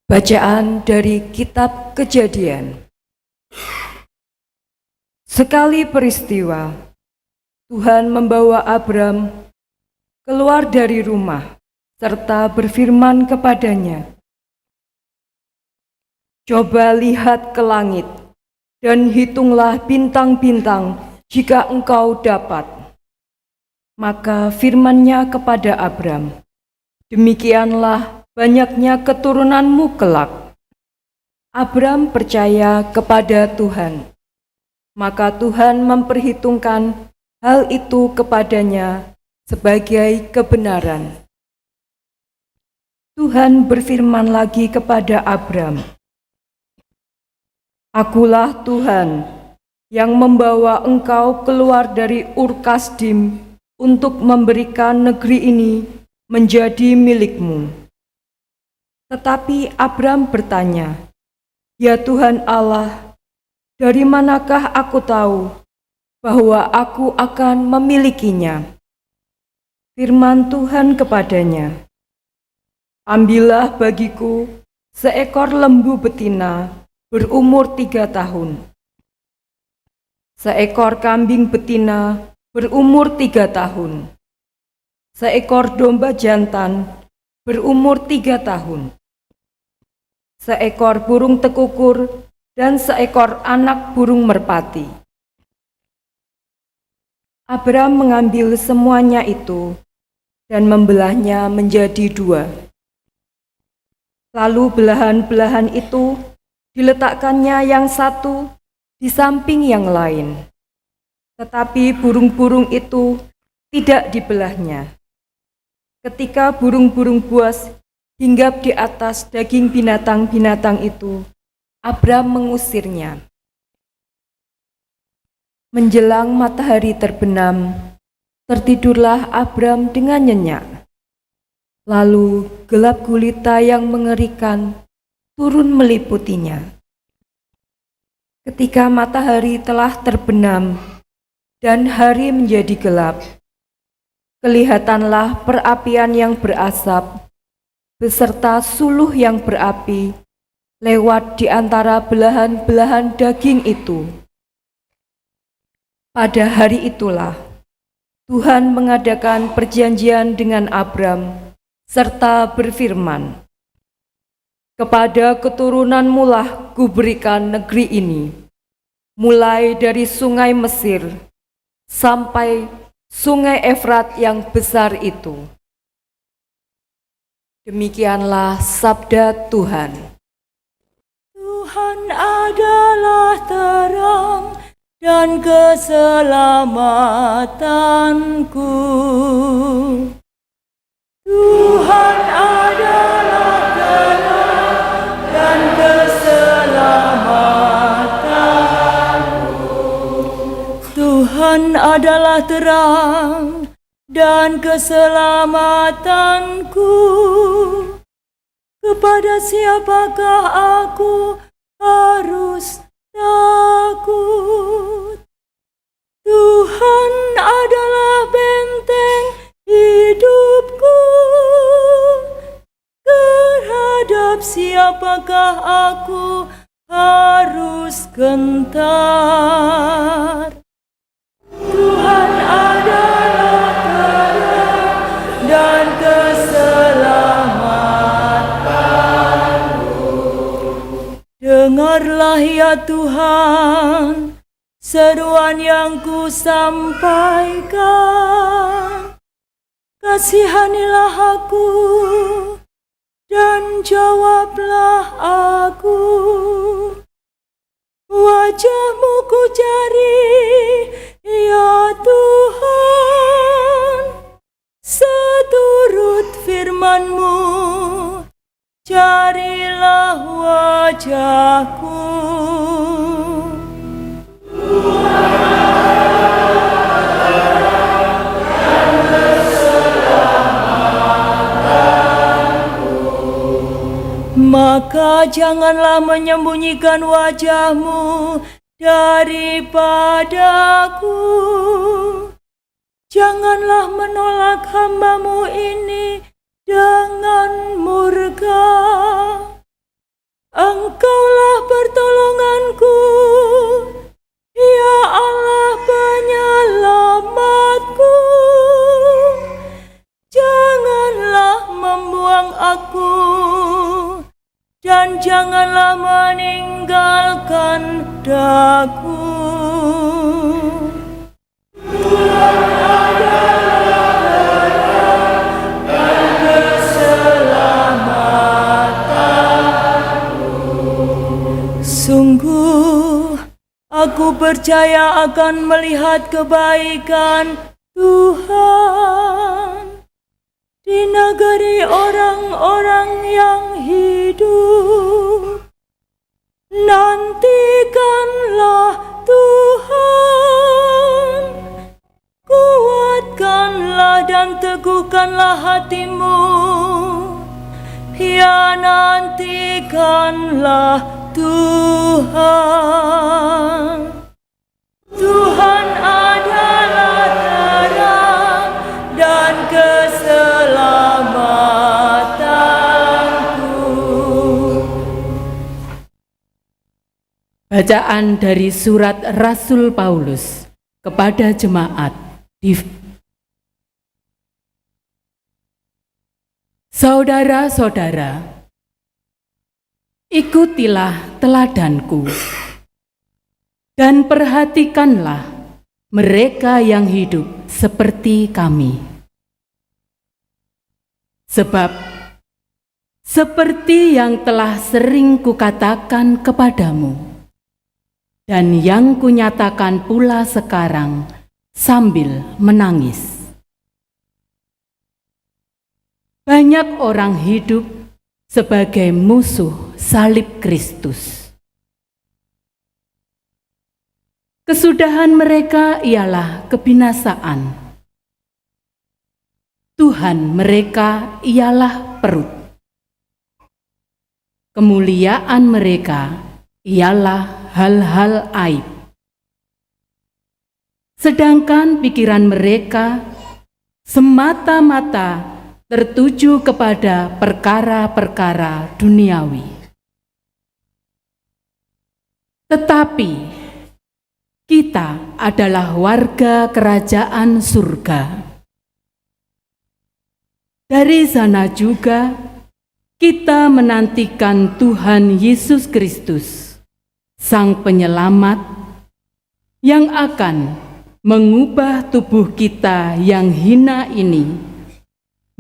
Bacaan dari Kitab Kejadian. Sekali peristiwa, Tuhan membawa Abram keluar dari rumah serta berfirman kepadanya, "Coba lihat ke langit dan hitunglah bintang-bintang jika engkau dapat." Maka firman-Nya kepada Abram, "Demikianlah banyaknya keturunanmu kelak." Abram percaya kepada Tuhan, maka Tuhan memperhitungkan hal itu kepadanya sebagai kebenaran. Tuhan berfirman lagi kepada Abram, "Akulah Tuhan yang membawa engkau keluar dari Ur Kasdim untuk memberikan negeri ini menjadi milikmu." Tetapi Abram bertanya, "Ya Tuhan Allah, dari manakah aku tahu bahwa aku akan memilikinya?" Firman Tuhan kepadanya, "Ambillah bagiku seekor lembu betina berumur 3 tahun, seekor kambing betina berumur 3 tahun, seekor domba jantan berumur 3 tahun, seekor burung tekukur, dan seekor anak burung merpati." Abram mengambil semuanya itu dan membelahnya menjadi 2. Lalu belahan-belahan itu diletakkannya yang satu di samping yang lain. Tetapi burung-burung itu tidak dibelahnya. Ketika burung-burung buas hinggap di atas daging binatang-binatang itu, Abram mengusirnya. Menjelang matahari terbenam, tertidurlah Abram dengan nyenyak. Lalu gelap gulita yang mengerikan turun meliputinya. Ketika matahari telah terbenam dan hari menjadi gelap, kelihatanlah perapian yang berasap beserta suluh yang berapi lewat di antara belahan-belahan daging itu. Pada hari itulah Tuhan mengadakan perjanjian dengan Abram serta berfirman, "Kepada keturunanmu lah kuberikan negeri ini, mulai dari sungai Mesir sampai sungai Efrat yang besar itu." Demikianlah sabda Tuhan. Tuhan adalah terang dan keselamatanku. Tuhan adalah terang dan keselamatanku. Tuhan adalah terang dan keselamatanku. Kepada siapakah aku harus takut? Tuhan adalah benteng hidupku. Terhadap siapakah aku harus gentar? Tuhan adalah terang dan keselamatanku. Dengarlah ya Tuhan seruan yang ku sampaikan. Kasihanilah aku dan jawablah aku. Wajah-Mu ku cari, ya Tuhan. Seturut firman-Mu, carilah wajah-Ku. Maka janganlah menyembunyikan wajah-Mu daripadaku. Janganlah menolak hamba-Mu ini dengan murka. janganlah meninggalkan daku. Sungguh, aku percaya akan melihat kebaikan Tuhan di negeri orang-orang yang hidup. Nantikanlah Tuhan, kuatkanlah dan teguhkanlah hatimu. Ya, nantikanlah Tuhan. Tuhan adalah terang dan keselamatanku. Bacaan dari surat Rasul Paulus kepada jemaat di Saudara-saudara, ikutilah teladanku dan perhatikanlah mereka yang hidup seperti kami. Sebab seperti yang telah sering kukatakan kepadamu dan yang kunyatakan pula sekarang sambil menangis, banyak orang hidup sebagai musuh salib Kristus. Kesudahan mereka ialah kebinasaan. Tuhan mereka ialah perut. Kemuliaan mereka ialah hal-hal aib. Sedangkan pikiran mereka semata-mata tertuju kepada perkara-perkara duniawi. Tetapi kita adalah warga kerajaan surga. Dari sana juga kita menantikan Tuhan Yesus Kristus, Sang Penyelamat, yang akan mengubah tubuh kita yang hina ini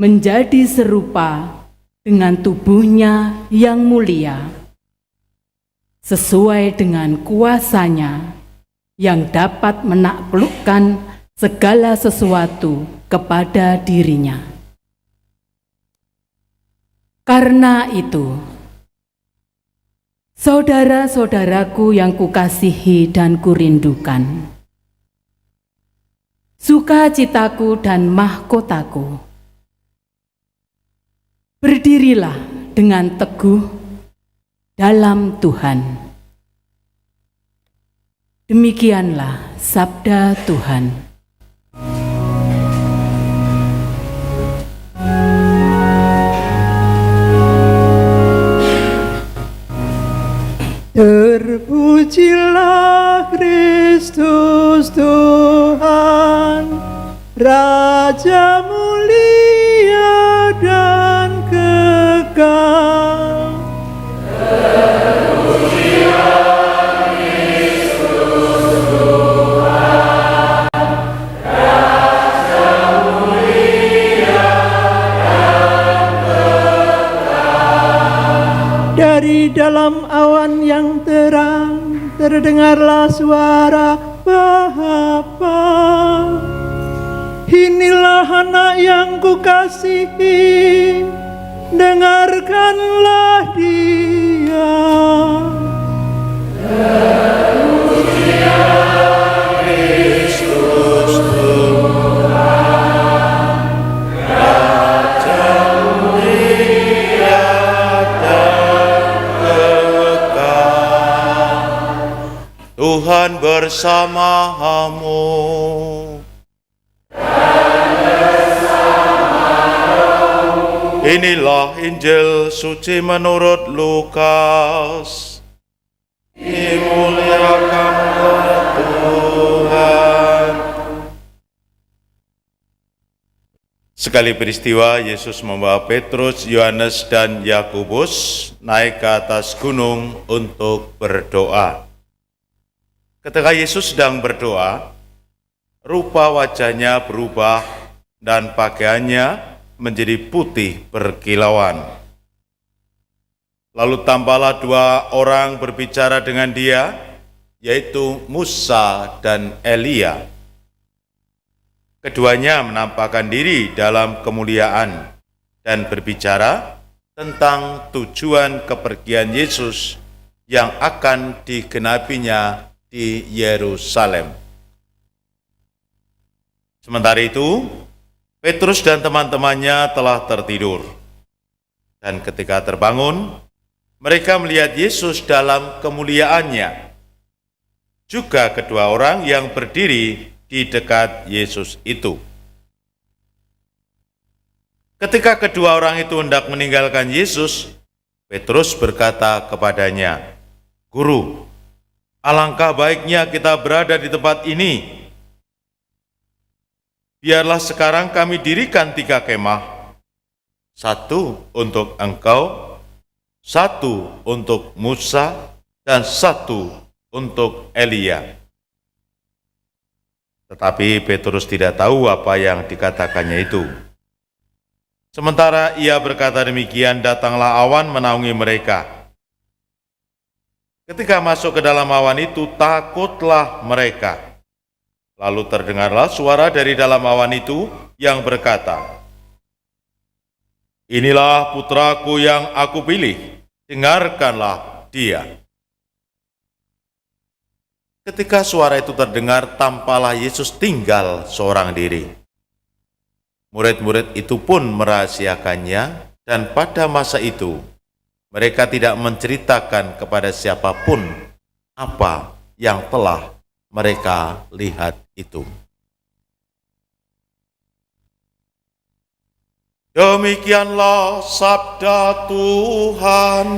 menjadi serupa dengan tubuhnya yang mulia, sesuai dengan kuasa-Nya yang dapat menaklukkan segala sesuatu kepada dirinya. Karena itu, saudara-saudaraku yang kukasihi dan kurindukan, sukacitaku dan mahkotaku, berdirilah dengan teguh dalam Tuhan. Demikianlah sabda Tuhan. Terpujilah Kristus Tuhan, Raja mulia dan kekal. Terpujilah Kristus Tuhan, Raja mulia dan kekal. Dari dalam awan yang terang terdengarlah suara Bapa. Inilah anak yang kukasihi, dengarkanlah dia. Terpujilah Kristus Tuhan, Raja mulia dan kekal. Tuhan bersamamu. Inilah Injil suci menurut Lukas. Dimuliakanlah Tuhan. Sekali peristiwa, Yesus membawa Petrus, Yohanes, dan Yakobus naik ke atas gunung untuk berdoa. Ketika Yesus sedang berdoa, rupa wajahnya berubah dan pakaiannya menjadi putih berkilauan. Lalu tampaklah dua orang berbicara dengan dia, yaitu Musa dan Elia. Keduanya menampakkan diri dalam kemuliaan dan berbicara tentang tujuan kepergian Yesus yang akan digenapinya di Yerusalem. Sementara itu, Petrus dan teman-temannya telah tertidur. Dan ketika terbangun, mereka melihat Yesus dalam kemuliaannya. Juga kedua orang yang berdiri di dekat Yesus itu. Ketika kedua orang itu hendak meninggalkan Yesus, Petrus berkata kepadanya, "Guru, alangkah baiknya kita berada di tempat ini. Biarlah sekarang kami dirikan 3 kemah, 1 untuk engkau, 1 untuk Musa, dan 1 untuk Elia." Tetapi Petrus tidak tahu apa yang dikatakannya itu. Sementara ia berkata demikian, datanglah awan menaungi mereka. Ketika masuk ke dalam awan itu, takutlah mereka. Lalu terdengarlah suara dari dalam awan itu yang berkata, "Inilah putraku yang aku pilih, dengarkanlah dia." Ketika suara itu terdengar, tampaklah Yesus tinggal seorang diri. Murid-murid itu pun merahasiakannya, dan pada masa itu mereka tidak menceritakan kepada siapapun apa yang telah mereka lihat itu. Demikianlah sabda Tuhan.